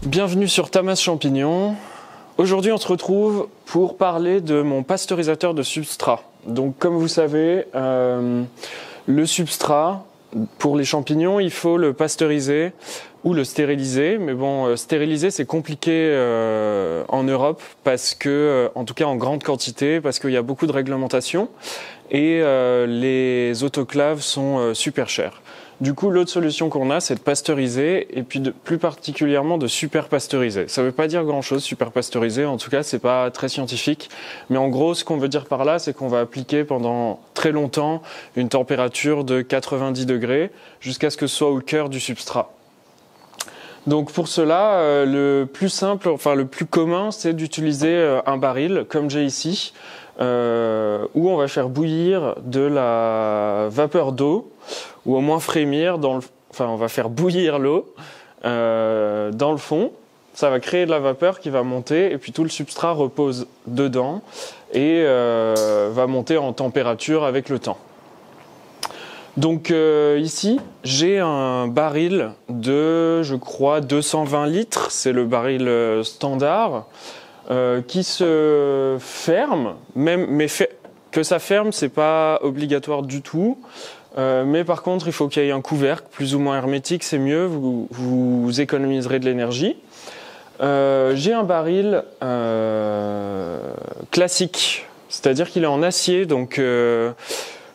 Bienvenue sur Tamas Champignon. Aujourd'hui, on se retrouve pour parler de mon pasteurisateur de substrat. Donc, comme vous savez, le substrat, pour les champignons, il faut le pasteuriser ou le stériliser. Mais bon, stériliser, c'est compliqué en Europe parce que, en tout cas en grande quantité, parce qu'il y a beaucoup de réglementations et les autoclaves sont super chères. Du coup, l'autre solution qu'on a, c'est de pasteuriser et puis plus particulièrement de super pasteuriser. Ça veut pas dire grand-chose, super pasteuriser. En tout cas, c'est pas très scientifique. Mais en gros, ce qu'on veut dire par là, c'est qu'on va appliquer pendant très longtemps une température de 90 degrés jusqu'à ce que ce soit au cœur du substrat. Donc pour cela, le plus simple, enfin le plus commun, c'est d'utiliser un baril comme j'ai ici, où on va faire bouillir de la vapeur d'eau, ou au moins frémir, on va faire bouillir l'eau dans le fond. Ça va créer de la vapeur qui va monter, et puis tout le substrat repose dedans et va monter en température avec le temps. Donc ici, j'ai un baril de, je crois, 220 litres. C'est le baril standard qui se ferme. Que ça ferme, c'est pas obligatoire du tout. Mais par contre, il faut qu'il y ait un couvercle plus ou moins hermétique. C'est mieux. Vous économiserez de l'énergie. J'ai un baril classique, c'est-à-dire qu'il est en acier, donc.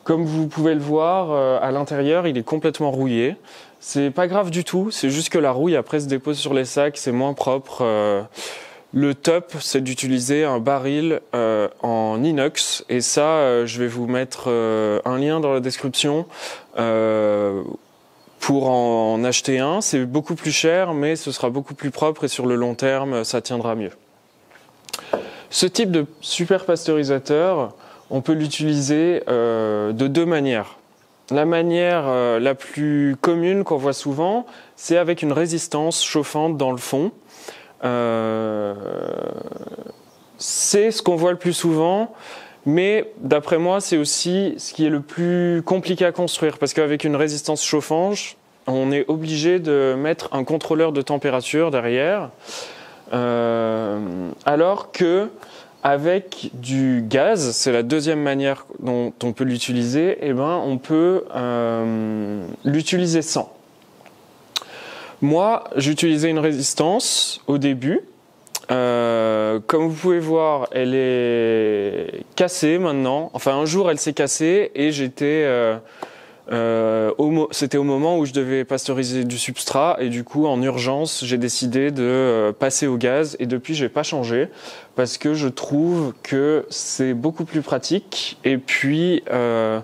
Comme vous pouvez le voir, à l'intérieur, il est complètement rouillé. C'est pas grave du tout, c'est juste que la rouille après se dépose sur les sacs, c'est moins propre. Le top, c'est d'utiliser un baril en inox. Et ça, je vais vous mettre un lien dans la description pour en acheter un. C'est beaucoup plus cher, mais ce sera beaucoup plus propre et sur le long terme, ça tiendra mieux. Ce type de super pasteurisateur, on peut l'utiliser de deux manières. La manière la plus commune qu'on voit souvent, c'est avec une résistance chauffante dans le fond. C'est ce qu'on voit le plus souvent, mais d'après moi, c'est aussi ce qui est le plus compliqué à construire, parce qu'avec une résistance chauffante, on est obligé de mettre un contrôleur de température derrière, alors que avec du gaz, c'est la deuxième manière dont on peut l'utiliser, on peut l'utiliser sans. Moi, j'utilisais une résistance au début. Comme vous pouvez voir, elle est cassée maintenant. Enfin, un jour, elle s'est cassée et c'était au moment où je devais pasteuriser du substrat et du coup en urgence j'ai décidé de passer au gaz et depuis j'ai pas changé parce que je trouve que c'est beaucoup plus pratique et puis je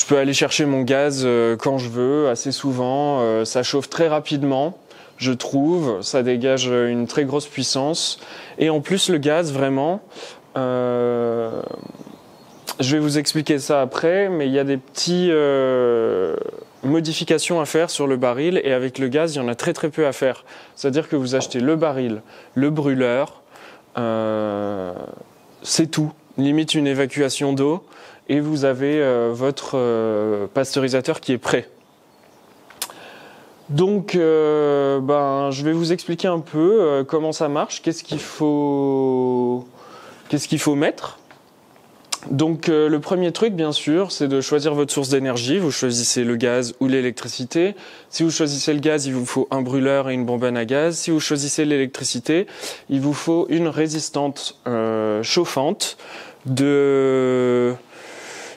peux aller chercher mon gaz quand je veux assez souvent, ça chauffe très rapidement. Je trouve, ça dégage une très grosse puissance. Et en plus, le gaz, vraiment, je vais vous expliquer ça après, mais il y a des petites modifications à faire sur le baril. Et avec le gaz, il y en a très très peu à faire. C'est-à-dire que vous achetez le baril, le brûleur, c'est tout. Limite une évacuation d'eau. Et vous avez votre pasteurisateur qui est prêt. Donc, je vais vous expliquer un peu comment ça marche, qu'est-ce qu'il faut mettre. Donc, le premier truc, bien sûr, c'est de choisir votre source d'énergie. Vous choisissez le gaz ou l'électricité. Si vous choisissez le gaz, il vous faut un brûleur et une bonbonne à gaz. Si vous choisissez l'électricité, il vous faut une résistante chauffante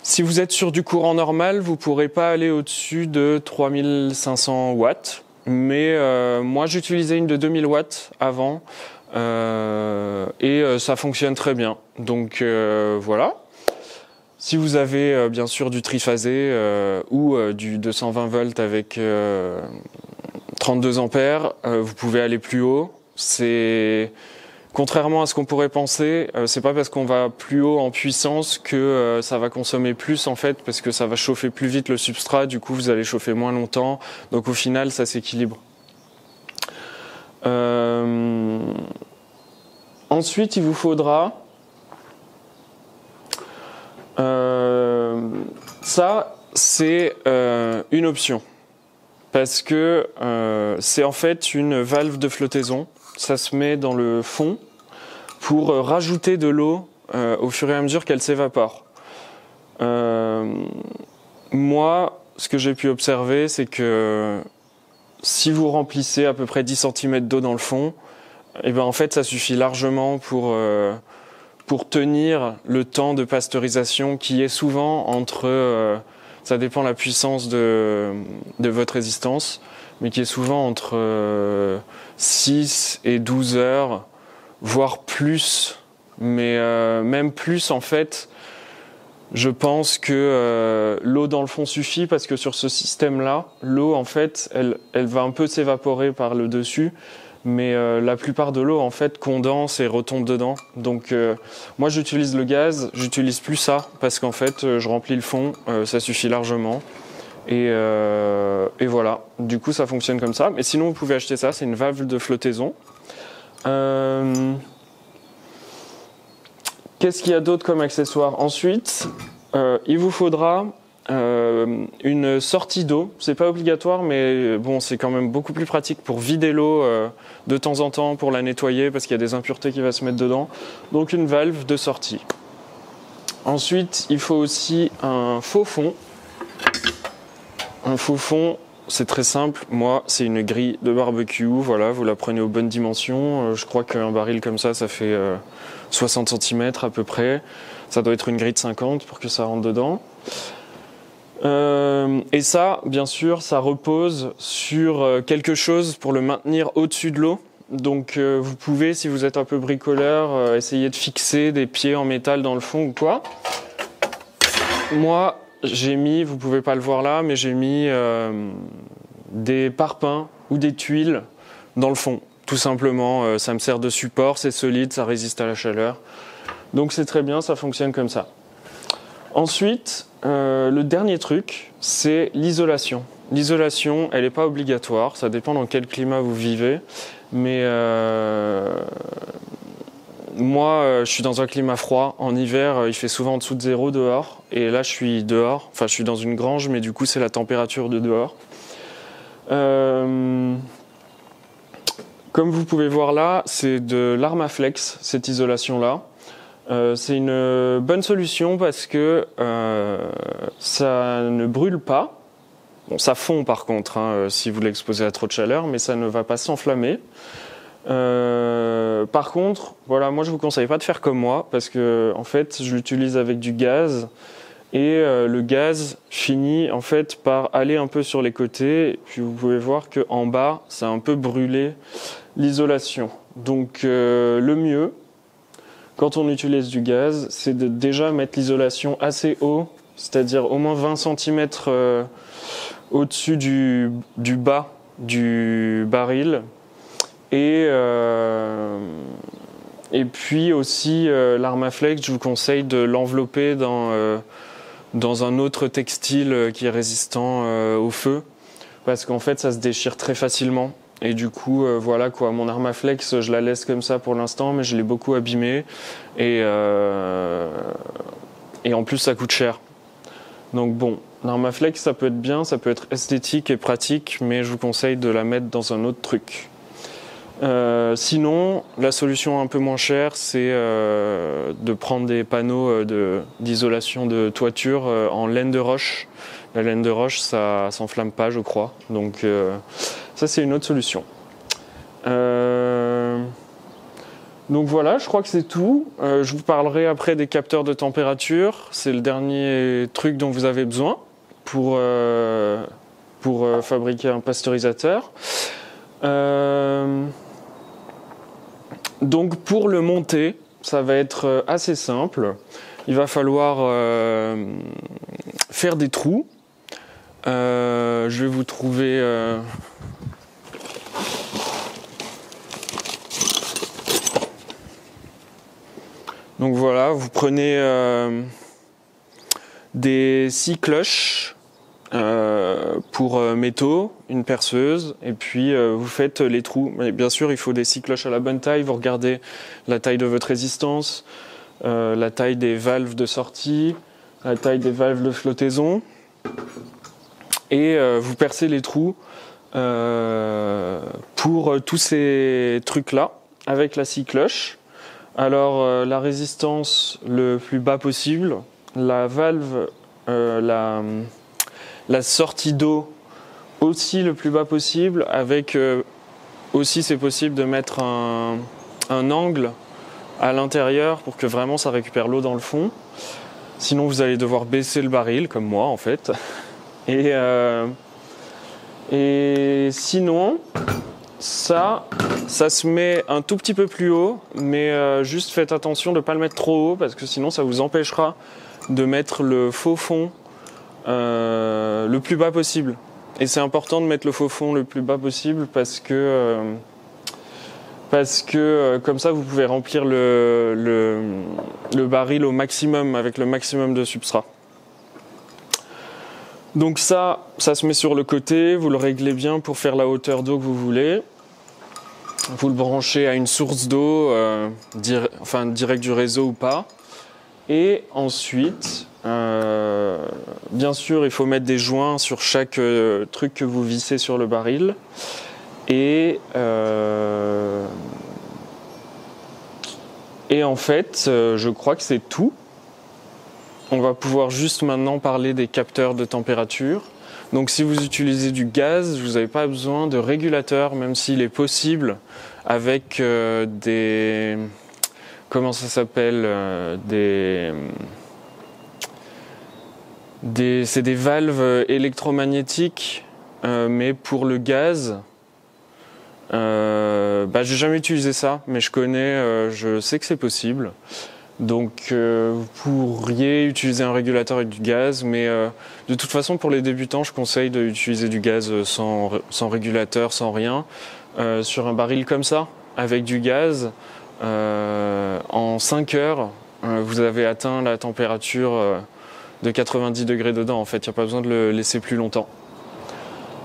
Si vous êtes sur du courant normal, vous ne pourrez pas aller au-dessus de 3500 watts. Mais moi, j'utilisais une de 2000 watts avant et ça fonctionne très bien. Donc voilà. Si vous avez bien sûr du triphasé ou du 220 volts avec 32 ampères, vous pouvez aller plus haut. Contrairement à ce qu'on pourrait penser, c'est pas parce qu'on va plus haut en puissance que ça va consommer plus en fait, parce que ça va chauffer plus vite le substrat, du coup vous allez chauffer moins longtemps, donc au final ça s'équilibre. Ensuite il vous faudra ça c'est une option. Parce que c'est en fait une valve de flottaison. Ça se met dans le fond pour rajouter de l'eau au fur et à mesure qu'elle s'évapore. Moi, ce que j'ai pu observer, c'est que si vous remplissez à peu près 10 cm d'eau dans le fond, et ben en fait ça suffit largement pour tenir le temps de pasteurisation qui est souvent entre, ça dépend la puissance de votre résistance, mais qui est souvent entre 6 et 12 heures, voire plus, mais même plus en fait. Je pense que l'eau dans le fond suffit parce que sur ce système-là, l'eau en fait, elle va un peu s'évaporer par le dessus, mais la plupart de l'eau en fait condense et retombe dedans. Donc moi j'utilise le gaz, j'utilise plus ça parce qu'en fait je remplis le fond, ça suffit largement. Et voilà, du coup ça fonctionne comme ça. Mais sinon vous pouvez acheter ça, c'est une valve de flottaison. Qu'est-ce qu'il y a d'autre comme accessoire? Ensuite, il vous faudra une sortie d'eau. C'est pas obligatoire, mais bon, c'est quand même beaucoup plus pratique pour vider l'eau de temps en temps, pour la nettoyer, parce qu'il y a des impuretés qui vont se mettre dedans. Donc une valve de sortie. Ensuite, il faut aussi un faux fond. Un faux fond, c'est très simple. Moi, c'est une grille de barbecue. Voilà, vous la prenez aux bonnes dimensions. Je crois qu'un baril comme ça fait 60 cm à peu près. Ça doit être une grille de 50 pour que ça rentre dedans. Et ça, bien sûr, ça repose sur quelque chose pour le maintenir au-dessus de l'eau. Donc vous pouvez, si vous êtes un peu bricoleur, essayer de fixer des pieds en métal dans le fond ou quoi. Moi, j'ai mis, vous pouvez pas le voir là, mais j'ai mis des parpaings ou des tuiles dans le fond. Tout simplement, ça me sert de support, c'est solide, ça résiste à la chaleur. Donc c'est très bien, ça fonctionne comme ça. Ensuite, le dernier truc, c'est l'isolation. L'isolation, elle n'est pas obligatoire, ça dépend dans quel climat vous vivez. Mais moi, je suis dans un climat froid. En hiver, il fait souvent en dessous de 0 dehors. Et là, je suis dehors. Enfin, je suis dans une grange, mais du coup, c'est la température de dehors. Comme vous pouvez voir là, c'est de l'Armaflex, cette isolation-là. C'est une bonne solution parce que ça ne brûle pas. Bon, ça fond par contre, si vous l'exposez à trop de chaleur, mais ça ne va pas s'enflammer. Par contre, voilà, moi je vous conseille pas de faire comme moi parce que en fait, je l'utilise avec du gaz et le gaz finit en fait par aller un peu sur les côtés. Et puis vous pouvez voir que en bas, ça a un peu brûlé l'isolation. Donc le mieux, quand on utilise du gaz, c'est de déjà mettre l'isolation assez haut, c'est-à-dire au moins 20 cm au-dessus du bas du baril. Et puis aussi l'Armaflex, je vous conseille de l'envelopper dans un autre textile qui est résistant au feu, parce qu'en fait ça se déchire très facilement. Et du coup, voilà quoi, mon Armaflex, je la laisse comme ça pour l'instant, mais je l'ai beaucoup abîmée. Et en plus, ça coûte cher. Donc bon, l'Armaflex, ça peut être bien, ça peut être esthétique et pratique, mais je vous conseille de la mettre dans un autre truc. Sinon, la solution un peu moins chère, c'est de prendre des panneaux d'isolation de toiture en laine de roche. La laine de roche, ça s'enflamme pas, je crois. Donc ça, c'est une autre solution. Donc voilà, je crois que c'est tout. Je vous parlerai après des capteurs de température. C'est le dernier truc dont vous avez besoin pour fabriquer un pasteurisateur. Donc pour le monter, ça va être assez simple. Il va falloir faire des trous. Je vais vous trouver donc voilà, vous prenez des 6 cloches pour métaux, une perceuse, et puis vous faites les trous. Mais bien sûr, il faut des 6 cloches à la bonne taille. Vous regardez la taille de votre résistance, la taille des valves de sortie, la taille des valves de flottaison. et vous percez les trous pour tous ces trucs-là avec la scie cloche. Alors la résistance le plus bas possible, la valve, la sortie d'eau aussi le plus bas possible, avec aussi c'est possible de mettre un angle à l'intérieur pour que vraiment ça récupère l'eau dans le fond. Sinon vous allez devoir baisser le baril comme moi en fait. Et sinon ça se met un tout petit peu plus haut, mais juste faites attention de ne pas le mettre trop haut parce que sinon ça vous empêchera de mettre le faux fond le plus bas possible. Et c'est important de mettre le faux fond le plus bas possible parce que comme ça vous pouvez remplir le baril au maximum avec le maximum de substrat. Donc ça se met sur le côté, vous le réglez bien pour faire la hauteur d'eau que vous voulez. Vous le branchez à une source d'eau, direct du réseau ou pas. Et ensuite, bien sûr, il faut mettre des joints sur chaque truc que vous vissez sur le baril. Et en fait, je crois que c'est tout. On va pouvoir juste maintenant parler des capteurs de température. Donc si vous utilisez du gaz, vous n'avez pas besoin de régulateur, même s'il est possible avec des... Comment ça s'appelle c'est des valves électromagnétiques, mais pour le gaz. J'ai jamais utilisé ça, mais je sais que c'est possible. Donc vous pourriez utiliser un régulateur avec du gaz, mais de toute façon pour les débutants je conseille d'utiliser du gaz sans régulateur, sans rien. Sur un baril comme ça, avec du gaz, en 5 heures, vous avez atteint la température de 90 degrés dedans. En fait, il n'y a pas besoin de le laisser plus longtemps.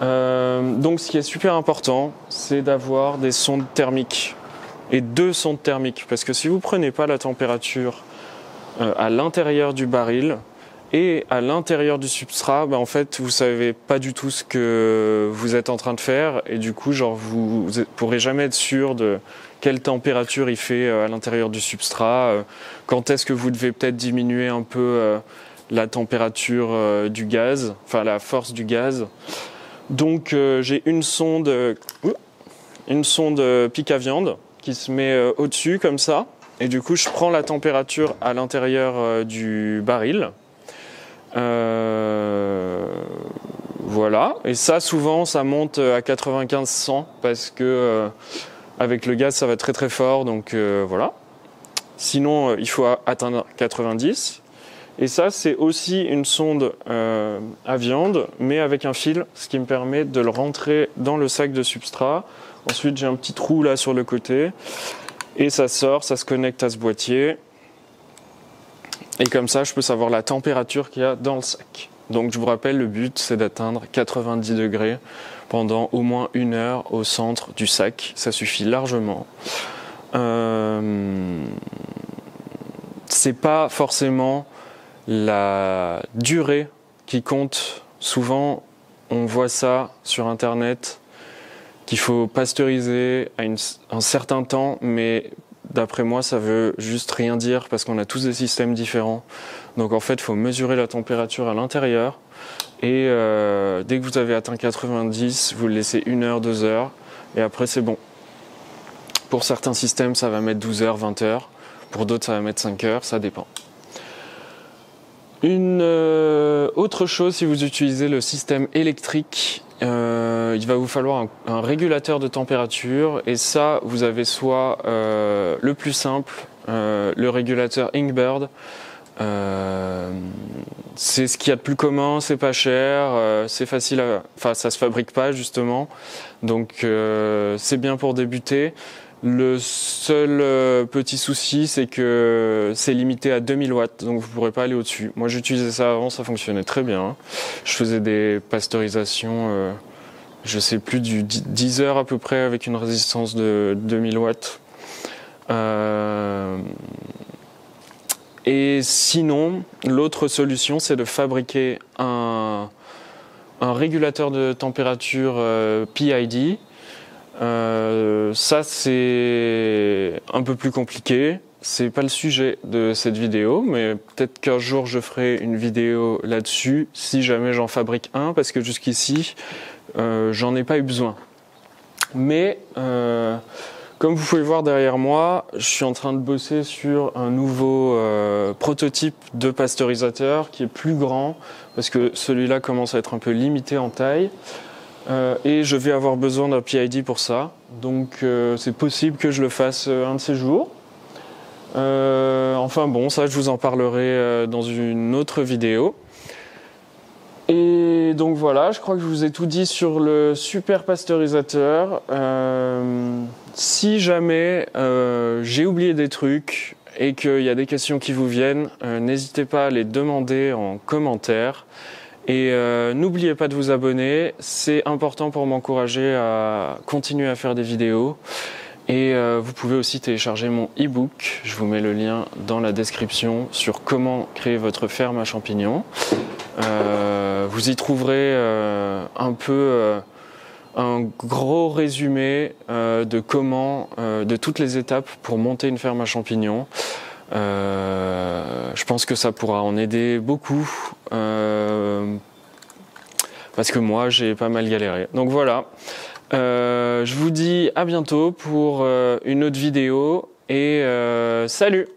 Donc ce qui est super important, c'est d'avoir des sondes thermiques. Et 2 sondes thermiques, parce que si vous prenez pas la température à l'intérieur du baril et à l'intérieur du substrat, en fait vous savez pas du tout ce que vous êtes en train de faire et du coup vous pourrez jamais être sûr de quelle température il fait à l'intérieur du substrat, quand est-ce que vous devez peut-être diminuer un peu la température du gaz, enfin la force du gaz. Donc j'ai une sonde pique à viande qui se met au-dessus comme ça, et du coup je prends la température à l'intérieur du baril. Voilà, et ça souvent ça monte à 95-100 parce que avec le gaz ça va très très fort, donc voilà. Sinon il faut atteindre 90. Et ça c'est aussi une sonde à viande, mais avec un fil, ce qui me permet de le rentrer dans le sac de substrat. Ensuite, j'ai un petit trou là sur le côté et ça sort, ça se connecte à ce boîtier. Et comme ça, je peux savoir la température qu'il y a dans le sac. Donc, je vous rappelle, le but, c'est d'atteindre 90 degrés pendant au moins 1 heure au centre du sac. Ça suffit largement. C'est pas forcément la durée qui compte. Souvent, on voit ça sur Internet, qu'il faut pasteuriser à un certain temps, mais d'après moi, ça veut juste rien dire parce qu'on a tous des systèmes différents. Donc en fait, il faut mesurer la température à l'intérieur et dès que vous avez atteint 90, vous le laissez 1 heure, 2 heures et après c'est bon. Pour certains systèmes, ça va mettre 12 heures, 20 heures. Pour d'autres, ça va mettre 5 heures, ça dépend. Une autre chose, si vous utilisez le système électrique, il va vous falloir un régulateur de température, et ça vous avez soit le plus simple, le régulateur Inkbird. C'est ce qu'il y a de plus commun, c'est pas cher, c'est facile ça se fabrique pas justement, donc c'est bien pour débuter. Le seul petit souci, c'est que c'est limité à 2000 watts, donc vous ne pourrez pas aller au-dessus. Moi, j'utilisais ça avant, ça fonctionnait très bien. Je faisais des pasteurisations, je sais plus, 10 heures à peu près, avec une résistance de 2000 watts. Et sinon, l'autre solution, c'est de fabriquer un régulateur de température PID. Ça c'est un peu plus compliqué. C'est pas le sujet de cette vidéo, mais peut-être qu'un jour je ferai une vidéo là-dessus, si jamais j'en fabrique un, parce que jusqu'ici, j'en ai pas eu besoin. Mais, comme vous pouvez le voir derrière moi, je suis en train de bosser sur un nouveau prototype de pasteurisateur qui est plus grand, parce que celui-là commence à être un peu limité en taille. Et je vais avoir besoin d'un PID pour ça, donc c'est possible que je le fasse un de ces jours. Enfin bon, ça je vous en parlerai dans une autre vidéo. Et donc voilà, je crois que je vous ai tout dit sur le super pasteurisateur. Si jamais j'ai oublié des trucs et qu'il y a des questions qui vous viennent, n'hésitez pas à les demander en commentaire. Et n'oubliez pas de vous abonner, c'est important pour m'encourager à continuer à faire des vidéos. Et vous pouvez aussi télécharger mon e-book, je vous mets le lien dans la description sur comment créer votre ferme à champignons. Vous y trouverez un peu un gros résumé de toutes les étapes pour monter une ferme à champignons. Je pense que ça pourra en aider beaucoup parce que moi j'ai pas mal galéré. Donc voilà. Je vous dis à bientôt pour une autre vidéo et salut!